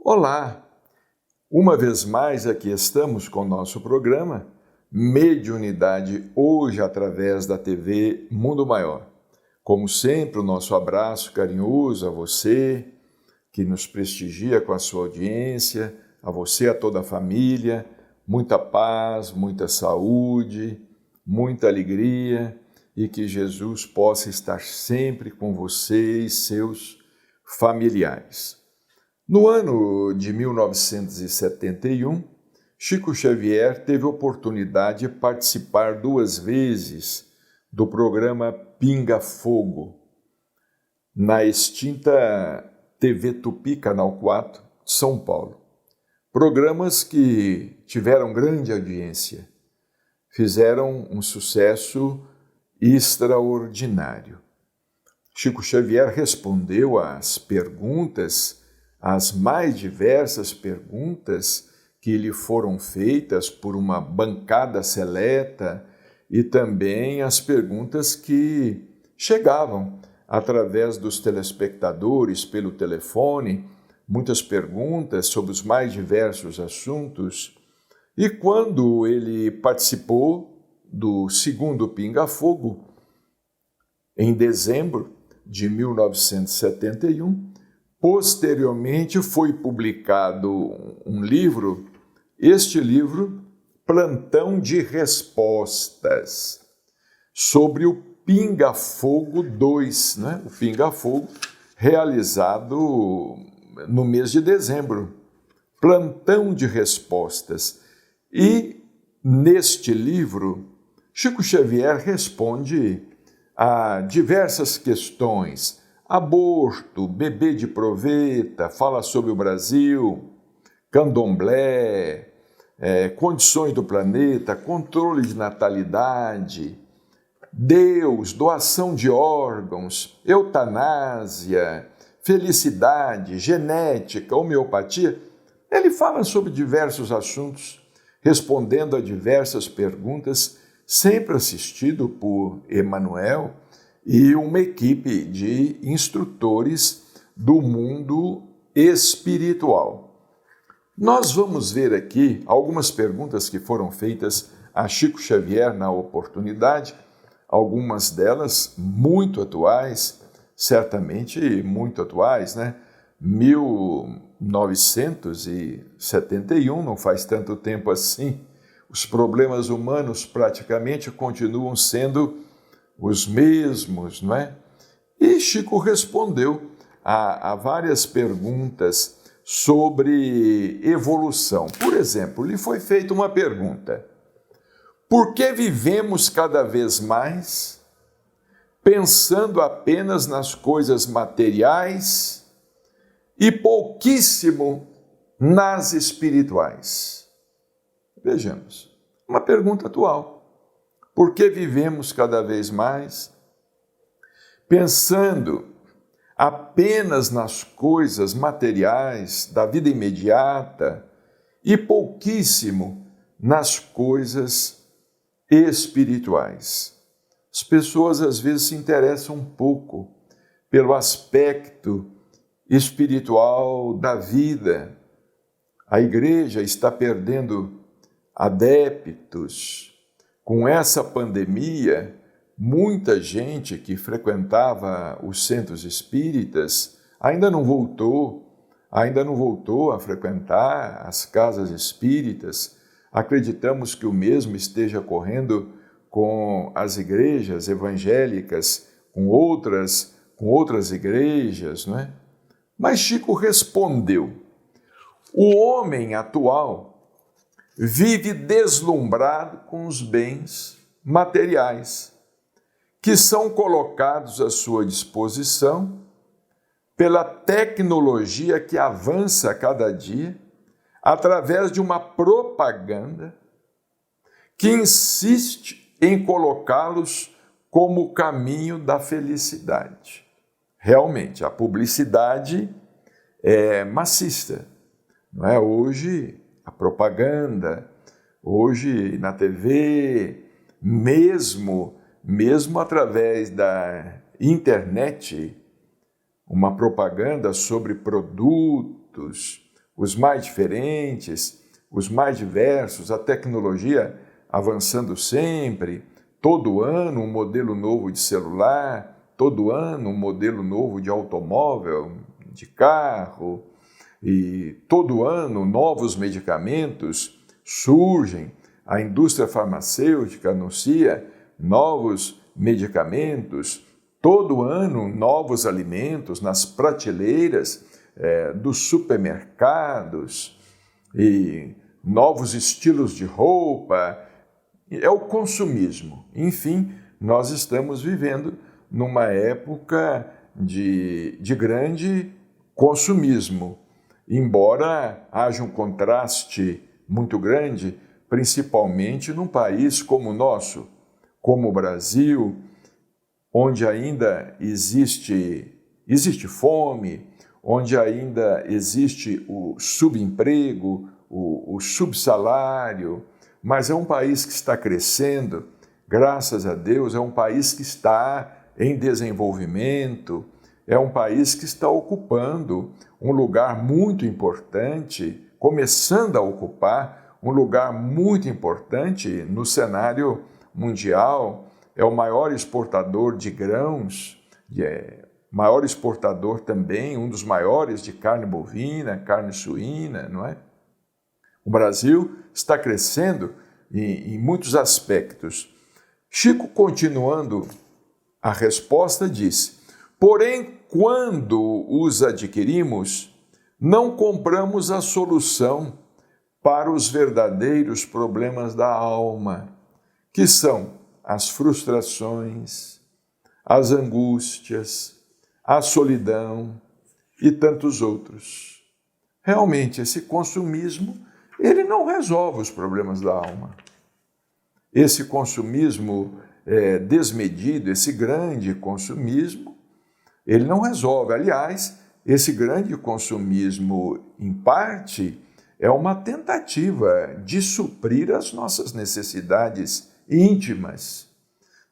Olá! Uma vez mais aqui estamos com o nosso programa Mediunidade hoje através da TV Mundo Maior. Como sempre, o nosso abraço carinhoso a você que nos prestigia com a sua audiência, a você, a toda a família, muita paz, muita saúde, muita alegria e que Jesus possa estar sempre com você e seus familiares. No ano de 1971, Chico Xavier teve a oportunidade de participar 2 vezes do programa Pinga Fogo, na extinta TV Tupi, Canal 4, de São Paulo. Programas que tiveram grande audiência, fizeram um sucesso extraordinário. Chico Xavier respondeu às perguntas, as mais diversas perguntas que lhe foram feitas por uma bancada seleta e também as perguntas que chegavam através dos telespectadores pelo telefone, muitas perguntas sobre os mais diversos assuntos. E quando ele participou do segundo Pinga Fogo, em dezembro de 1971, posteriormente foi publicado um livro, este livro, Plantão de Respostas, sobre o Pinga Fogo 2, o Pinga Fogo, realizado no mês de dezembro. Plantão de Respostas. E neste livro, Chico Xavier responde a diversas questões: aborto, bebê de proveta, fala sobre o Brasil, candomblé, condições do planeta, controle de natalidade, Deus, doação de órgãos, eutanásia, felicidade, genética, homeopatia. Ele fala sobre diversos assuntos, respondendo a diversas perguntas, sempre assistido por Emmanuel e uma equipe de instrutores do mundo espiritual. Nós vamos ver aqui algumas perguntas que foram feitas a Chico Xavier na oportunidade, algumas delas muito atuais, certamente muito atuais, 1971, não faz tanto tempo assim. Os problemas humanos praticamente continuam sendo os mesmos, não é? E Chico respondeu a várias perguntas sobre evolução. Por exemplo, lhe foi feita uma pergunta: por que vivemos cada vez mais pensando apenas nas coisas materiais e pouquíssimo nas espirituais? Vejamos, uma pergunta atual. Por que vivemos cada vez mais pensando apenas nas coisas materiais da vida imediata e pouquíssimo nas coisas espirituais? As pessoas às vezes se interessam um pouco pelo aspecto espiritual da vida. A igreja está perdendo adeptos. Com essa pandemia, muita gente que frequentava os centros espíritas ainda não voltou a frequentar as casas espíritas. Acreditamos que o mesmo esteja ocorrendo com as igrejas evangélicas, com outras igrejas, não é? Mas Chico respondeu: o homem atual vive deslumbrado com os bens materiais que são colocados à sua disposição pela tecnologia que avança a cada dia, através de uma propaganda que insiste em colocá-los como o caminho da felicidade. Realmente, a publicidade é maciça, não é? Hoje, a propaganda, hoje na TV, mesmo através da internet, uma propaganda sobre produtos, os mais diferentes, os mais diversos, a tecnologia avançando sempre, todo ano um modelo novo de celular, todo ano um modelo novo de automóvel, de carro, e todo ano novos medicamentos surgem, a indústria farmacêutica anuncia novos medicamentos, todo ano novos alimentos nas prateleiras dos supermercados e novos estilos de roupa. É o consumismo. Enfim, nós estamos vivendo numa época de grande consumismo, embora haja um contraste muito grande, principalmente num país como o nosso, como o Brasil, onde ainda existe fome, onde ainda existe o subemprego, o subsalário, mas é um país que está crescendo, graças a Deus, é um país que está em desenvolvimento, é um país que está ocupando um lugar muito importante, começando a ocupar um lugar muito importante no cenário mundial, é o maior exportador de grãos, maior exportador também, um dos maiores de carne bovina, carne suína, não é? O Brasil está crescendo em muitos aspectos. Chico, continuando a resposta, diz: porém, quando os adquirimos, não compramos a solução para os verdadeiros problemas da alma, que são as frustrações, as angústias, a solidão e tantos outros. Realmente, esse consumismo, ele não resolve os problemas da alma. Esse consumismo desmedido, esse grande consumismo, ele não resolve. Aliás, esse grande consumismo, em parte, é uma tentativa de suprir as nossas necessidades íntimas.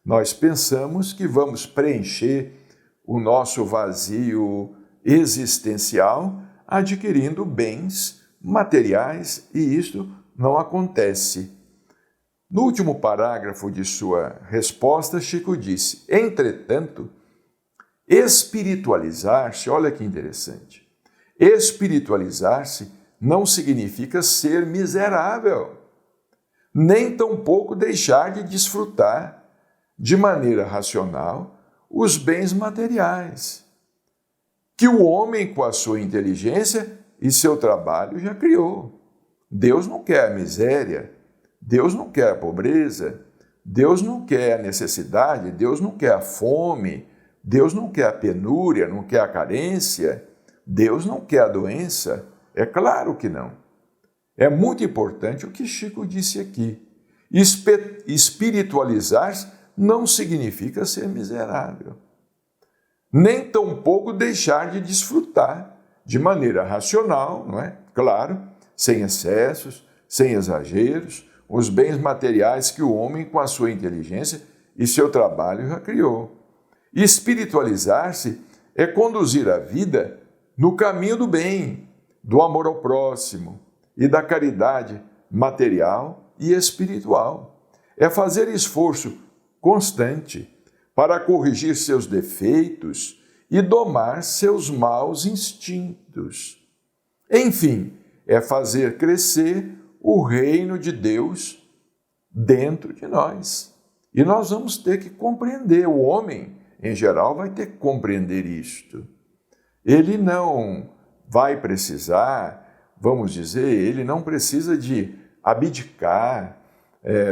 Nós pensamos que vamos preencher o nosso vazio existencial adquirindo bens materiais, e isto não acontece. No último parágrafo de sua resposta, Chico disse: entretanto, espiritualizar-se, olha que interessante, espiritualizar-se não significa ser miserável, nem tampouco deixar de desfrutar de maneira racional os bens materiais, que o homem, com a sua inteligência e seu trabalho, já criou. Deus não quer a miséria, Deus não quer a pobreza, Deus não quer a necessidade, Deus não quer a fome, Deus não quer a penúria, não quer a carência, Deus não quer a doença. É claro que não. É muito importante o que Chico disse aqui. Espiritualizar não significa ser miserável, nem tampouco deixar de desfrutar de maneira racional, não é? Claro, sem excessos, sem exageros, os bens materiais que o homem, com a sua inteligência e seu trabalho, já criou. Espiritualizar-se é conduzir a vida no caminho do bem, do amor ao próximo e da caridade material e espiritual. É fazer esforço constante para corrigir seus defeitos e domar seus maus instintos. Enfim, é fazer crescer o reino de Deus dentro de nós. E nós vamos ter que compreender, o homem, em geral, vai ter que compreender isto. Ele não vai precisar, vamos dizer, ele não precisa de abdicar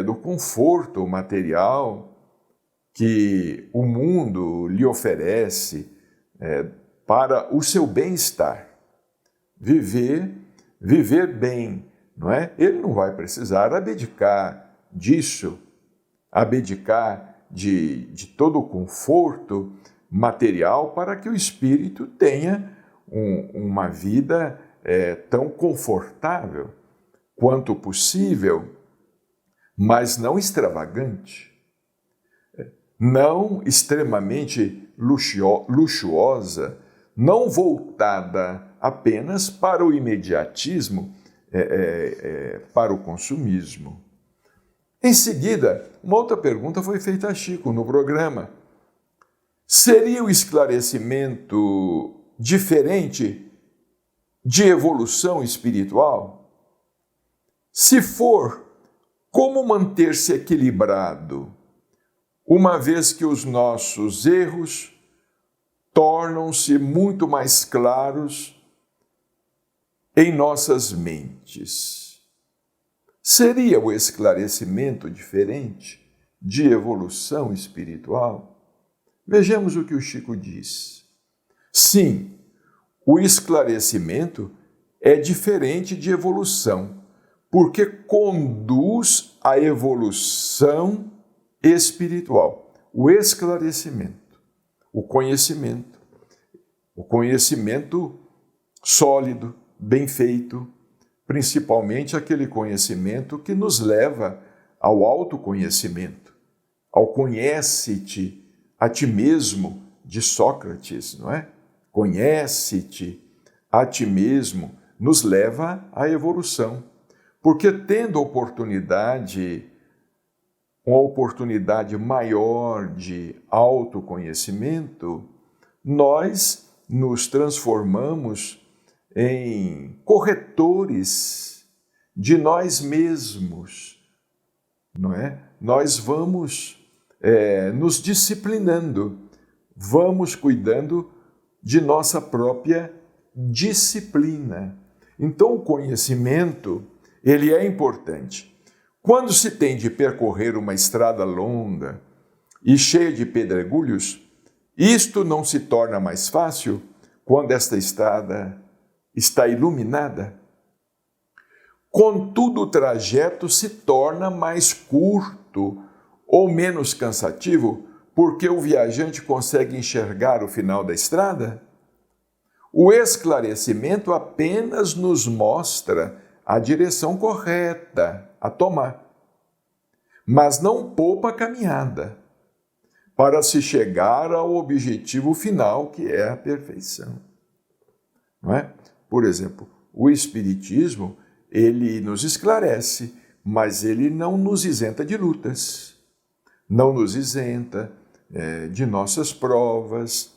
do conforto material que o mundo lhe oferece, para o seu bem-estar. Viver bem, não é? Ele não vai precisar abdicar disso, abdicar de todo o conforto material para que o espírito tenha uma vida tão confortável quanto possível, mas não extravagante, não extremamente luxuosa, não voltada apenas para o imediatismo, para o consumismo. Em seguida, uma outra pergunta foi feita a Chico no programa. Seria o esclarecimento diferente de evolução espiritual? Se for, como manter-se equilibrado, uma vez que os nossos erros tornam-se muito mais claros em nossas mentes? Seria o esclarecimento diferente de evolução espiritual? Vejamos o que o Chico diz. Sim, o esclarecimento é diferente de evolução, porque conduz à evolução espiritual. O esclarecimento, o conhecimento sólido, bem feito, principalmente aquele conhecimento que nos leva ao autoconhecimento, ao conhece-te a ti mesmo de Sócrates, não é? Conhece-te a ti mesmo nos leva à evolução, porque tendo uma oportunidade maior de autoconhecimento, nós nos transformamos em corretores de nós mesmos, não é? Nós vamos nos disciplinando, vamos cuidando de nossa própria disciplina. Então, o conhecimento, ele é importante. Quando se tem de percorrer uma estrada longa e cheia de pedregulhos, isto não se torna mais fácil quando esta estrada está iluminada. Contudo, o trajeto se torna mais curto ou menos cansativo porque o viajante consegue enxergar o final da estrada. O esclarecimento apenas nos mostra a direção correta a tomar, mas não poupa a caminhada para se chegar ao objetivo final, que é a perfeição. Não é? Por exemplo, o Espiritismo, ele nos esclarece, mas ele não nos isenta de lutas, não nos isenta de nossas provas.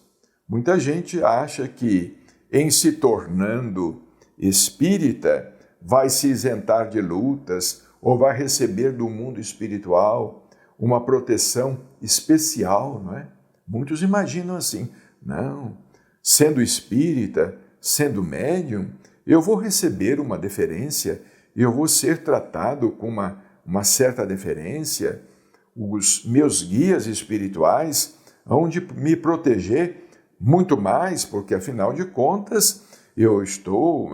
Muita gente acha que, em se tornando espírita, vai se isentar de lutas ou vai receber do mundo espiritual uma proteção especial, não é? Muitos imaginam assim, não, sendo espírita, sendo médium, eu vou receber uma deferência, eu vou ser tratado com uma certa deferência, os meus guias espirituais hão de me proteger muito mais, porque afinal de contas eu estou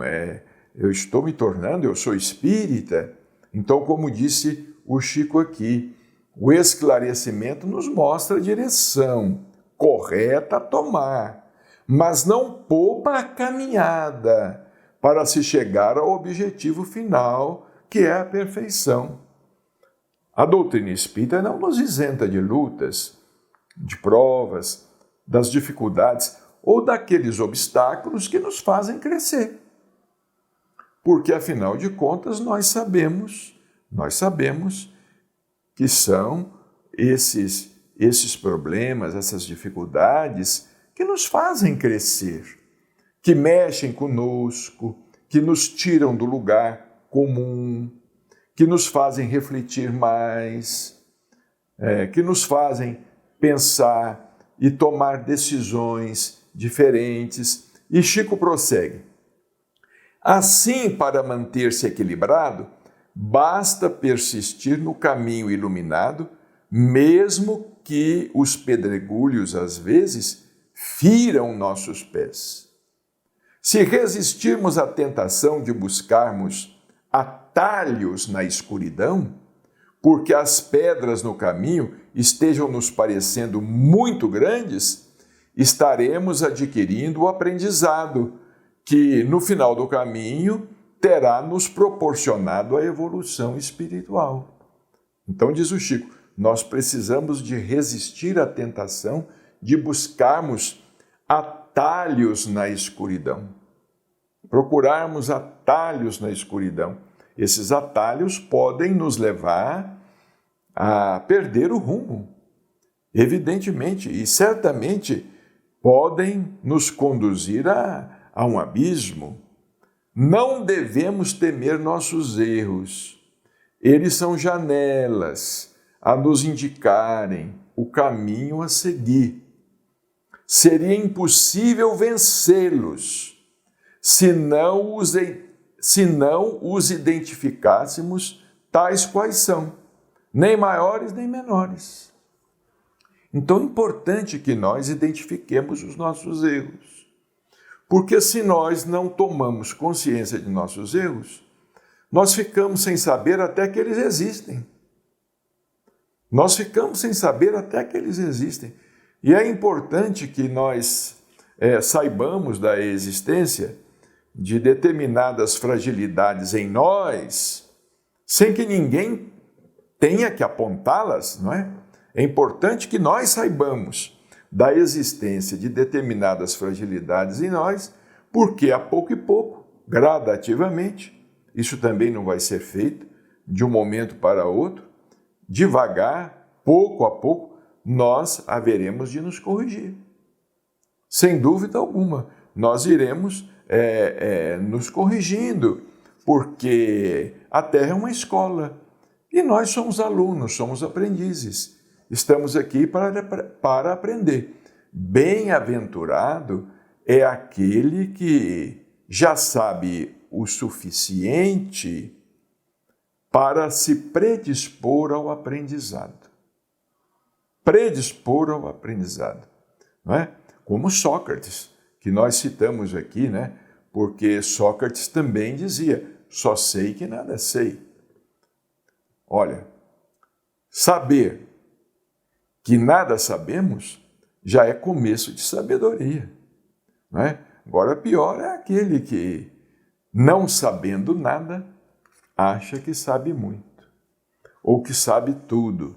eu sou espírita. Então, como disse o Chico aqui, o esclarecimento nos mostra a direção correta a tomar, mas não poupa a caminhada para se chegar ao objetivo final, que é a perfeição. A doutrina espírita não nos isenta de lutas, de provas, das dificuldades ou daqueles obstáculos que nos fazem crescer. Porque, afinal de contas, nós sabemos que são esses problemas, essas dificuldades que nos fazem crescer, que mexem conosco, que nos tiram do lugar comum, que nos fazem refletir mais, que nos fazem pensar e tomar decisões diferentes. E Chico prossegue. Assim, para manter-se equilibrado, basta persistir no caminho iluminado, mesmo que os pedregulhos, às vezes, firam nossos pés. Se resistirmos à tentação de buscarmos atalhos na escuridão, porque as pedras no caminho estejam nos parecendo muito grandes, estaremos adquirindo o aprendizado que, no final do caminho, terá nos proporcionado a evolução espiritual. Então, diz o Chico, nós precisamos de resistir à tentação de buscarmos atalhos na escuridão. Procurarmos atalhos na escuridão. Esses atalhos podem nos levar a perder o rumo, evidentemente, e certamente podem nos conduzir a um abismo. Não devemos temer nossos erros. Eles são janelas a nos indicarem o caminho a seguir. Seria impossível vencê-los se não os identificássemos tais quais são, nem maiores nem menores. Então é importante que nós identifiquemos os nossos erros, porque se nós não tomamos consciência de nossos erros, nós ficamos sem saber até que eles existem. Nós ficamos sem saber até que eles existem. E é importante que nós saibamos da existência de determinadas fragilidades em nós, sem que ninguém tenha que apontá-las, não é? É importante que nós saibamos da existência de determinadas fragilidades em nós, porque a pouco e pouco, gradativamente, isso também não vai ser feito de um momento para outro, devagar, pouco a pouco, nós haveremos de nos corrigir. Sem dúvida alguma, nós iremos nos corrigindo, porque a Terra é uma escola e nós somos alunos, somos aprendizes. Estamos aqui para aprender. Bem-aventurado é aquele que já sabe o suficiente para se predispor ao aprendizado. Predispor ao aprendizado, não é? Como Sócrates, que nós citamos aqui, né? Porque Sócrates também dizia, só sei que nada sei. Olha, saber que nada sabemos já é começo de sabedoria, não é? Agora, pior é aquele que, não sabendo nada, acha que sabe muito, ou que sabe tudo.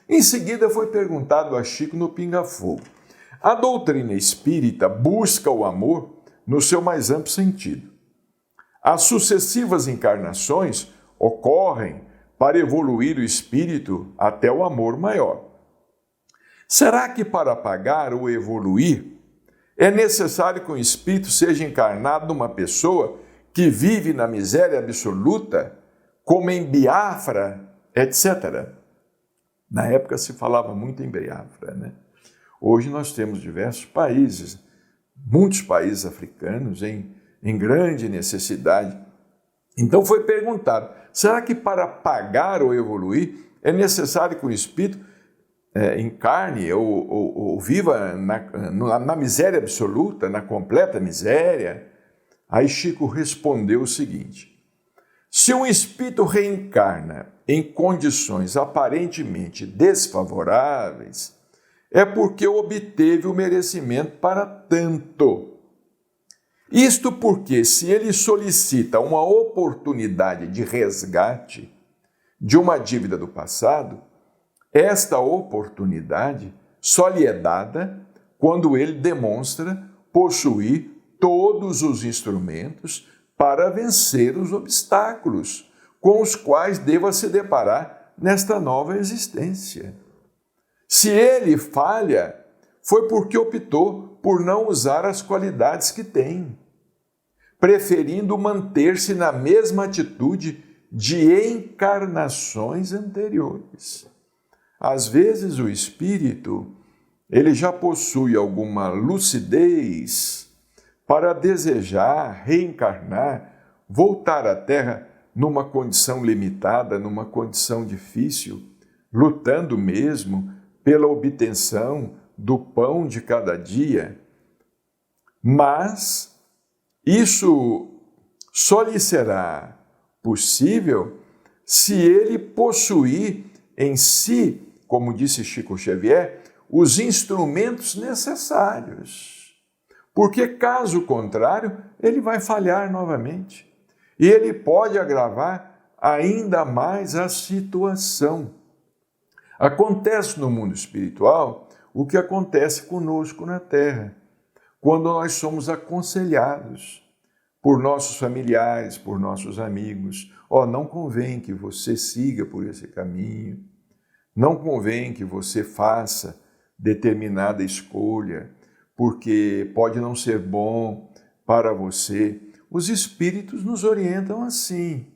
Em seguida foi perguntado a Chico no Pinga Fogo, a doutrina espírita busca o amor no seu mais amplo sentido. As sucessivas encarnações ocorrem para evoluir o espírito até o amor maior. Será que para apagar ou evoluir, é necessário que o espírito seja encarnado numa pessoa que vive na miséria absoluta, como em Biafra, etc.? Na época se falava muito em Biafra, né? Hoje nós temos diversos países, muitos países africanos em grande necessidade. Então foi perguntado, será que para apagar ou evoluir, é necessário que o espírito encarne ou viva na miséria absoluta, na completa miséria? Aí Chico respondeu o seguinte, se um espírito reencarna em condições aparentemente desfavoráveis, é porque obteve o merecimento para tanto. Isto porque, se ele solicita uma oportunidade de resgate de uma dívida do passado, esta oportunidade só lhe é dada quando ele demonstra possuir todos os instrumentos para vencer os obstáculos com os quais deva se deparar nesta nova existência. Se ele falha, foi porque optou por não usar as qualidades que tem, preferindo manter-se na mesma atitude de encarnações anteriores. Às vezes o espírito, ele já possui alguma lucidez para desejar reencarnar, voltar à Terra numa condição limitada, numa condição difícil, lutando mesmo pela obtenção do pão de cada dia, Mas isso só lhe será possível se ele possuir em si, como disse Chico Xavier, os instrumentos necessários. Porque, caso contrário, ele vai falhar novamente. E ele pode agravar ainda mais a situação. Acontece no mundo espiritual o que acontece conosco na Terra, quando nós somos aconselhados por nossos familiares, por nossos amigos. Não convém que você siga por esse caminho, não convém que você faça determinada escolha, porque pode não ser bom para você. Os espíritos nos orientam assim.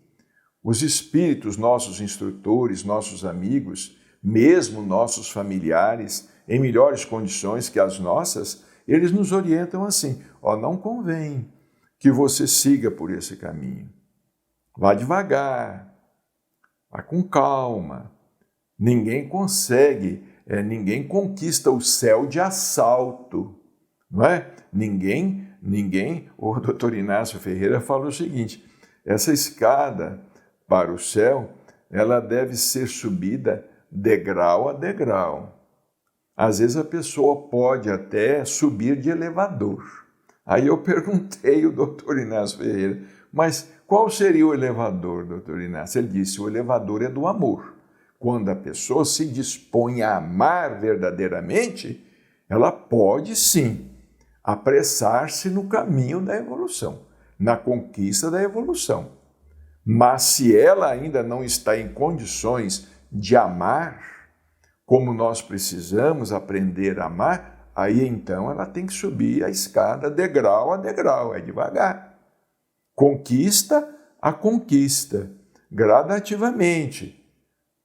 Os espíritos, nossos instrutores, nossos amigos, mesmo nossos familiares, em melhores condições que as nossas, eles nos orientam assim: não convém que você siga por esse caminho. Vá devagar, vá com calma. Ninguém consegue, ninguém conquista o céu de assalto, não é? O doutor Inácio Ferreira fala o seguinte: essa escada para o céu, ela deve ser subida degrau a degrau. Às vezes a pessoa pode até subir de elevador. Aí eu perguntei ao doutor Inácio Ferreira: mas qual seria o elevador, doutor Inácio? Ele disse: o elevador é do amor. Quando a pessoa se dispõe a amar verdadeiramente, ela pode sim apressar-se no caminho da evolução, na conquista da evolução. Mas se ela ainda não está em condições de amar, como nós precisamos aprender a amar, aí então ela tem que subir a escada degrau a degrau, devagar. Conquista a conquista, gradativamente.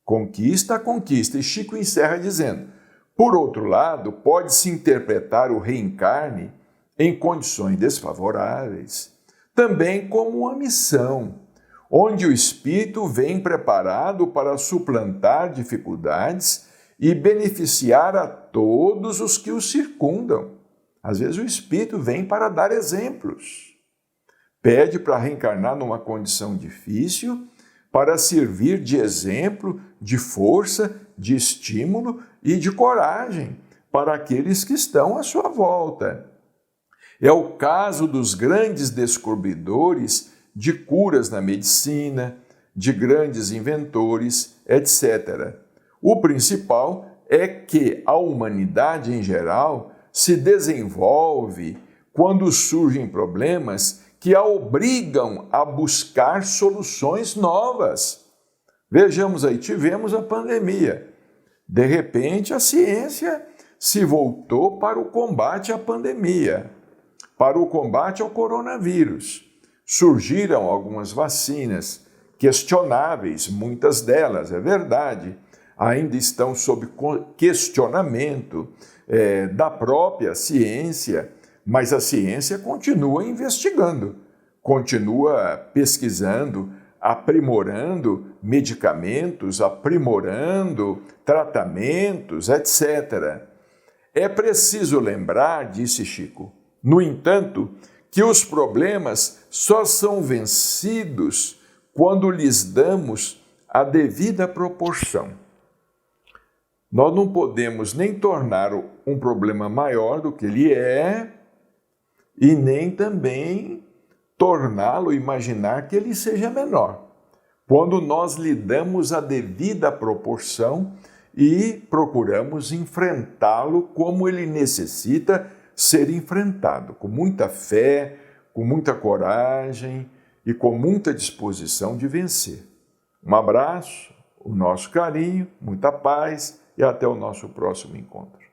Conquista a conquista. E Chico encerra dizendo: por outro lado, pode-se interpretar o reencarne em condições desfavoráveis, também como uma missão, onde o espírito vem preparado para suplantar dificuldades e beneficiar a todos os que o circundam. Às vezes o espírito vem para dar exemplos. Pede para reencarnar numa condição difícil, para servir de exemplo, de força, de estímulo e de coragem para aqueles que estão à sua volta. É o caso dos grandes descobridores de curas na medicina, de grandes inventores, etc. O principal é que a humanidade em geral se desenvolve quando surgem problemas que a obrigam a buscar soluções novas. Vejamos aí, tivemos a pandemia. De repente, a ciência se voltou para o combate à pandemia, para o combate ao coronavírus. Surgiram algumas vacinas questionáveis, muitas delas, é verdade, ainda estão sob questionamento da própria ciência, mas a ciência continua investigando, continua pesquisando, aprimorando medicamentos, aprimorando tratamentos, etc. É preciso lembrar, disse Chico, no entanto, que os problemas só são vencidos quando lhes damos a devida proporção. Nós não podemos nem tornar um problema maior do que ele é e nem também torná-lo, imaginar que ele seja menor. Quando nós lhe damos a devida proporção e procuramos enfrentá-lo como ele necessita ser enfrentado, com muita fé, com muita coragem e com muita disposição de vencer. Um abraço, o nosso carinho, muita paz e até o nosso próximo encontro.